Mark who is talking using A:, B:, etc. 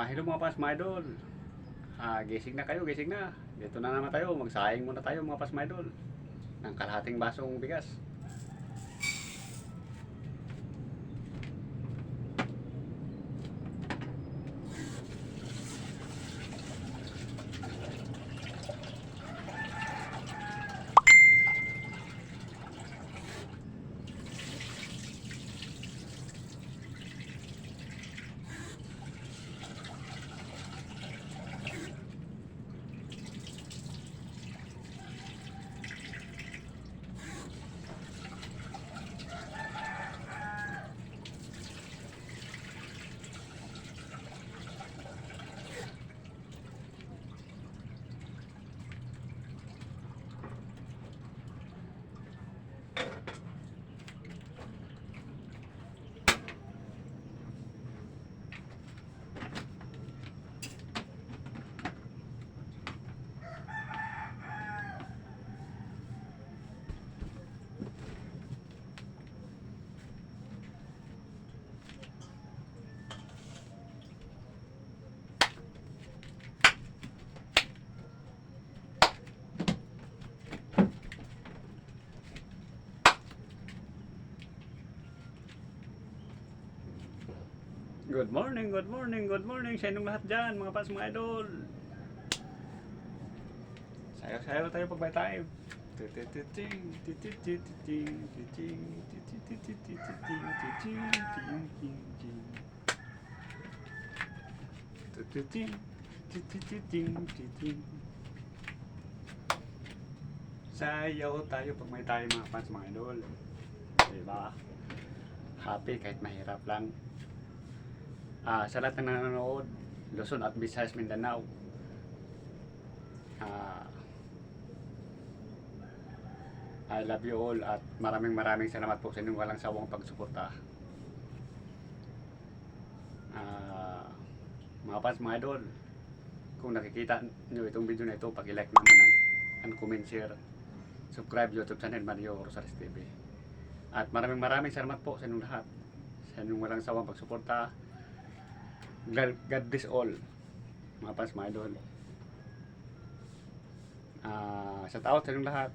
A: Hello mga pas, mga idol. Gising na kayo, gising na. Dito na naman tayo, magsayang muna tayo mga pas, mga idol. Ng kalahating basong bigas. Good morning, good morning, good morning sa inyong lahat dyan mga pas, mga idol. Sayaw-sayaw tayo pag may time. Sayaw tayo pag may time mga pas, mga idol. Diba? Happy kahit mahirap lang. Sa lahat na nanonood, Luzon at Visayas, Mindanao, I love you all at maraming salamat po sa inyong walang sawang pagsuporta. Mga pas, mga idol, kung nakikita nyo itong video na ito, paki-like naman and comment, share, subscribe YouTube channel Mario Rosales TV. At maraming salamat po sa inyong lahat, sa inyong walang sawang pagsuporta. God bless all mga pas, mga idol. Shout out sa inyong lahat.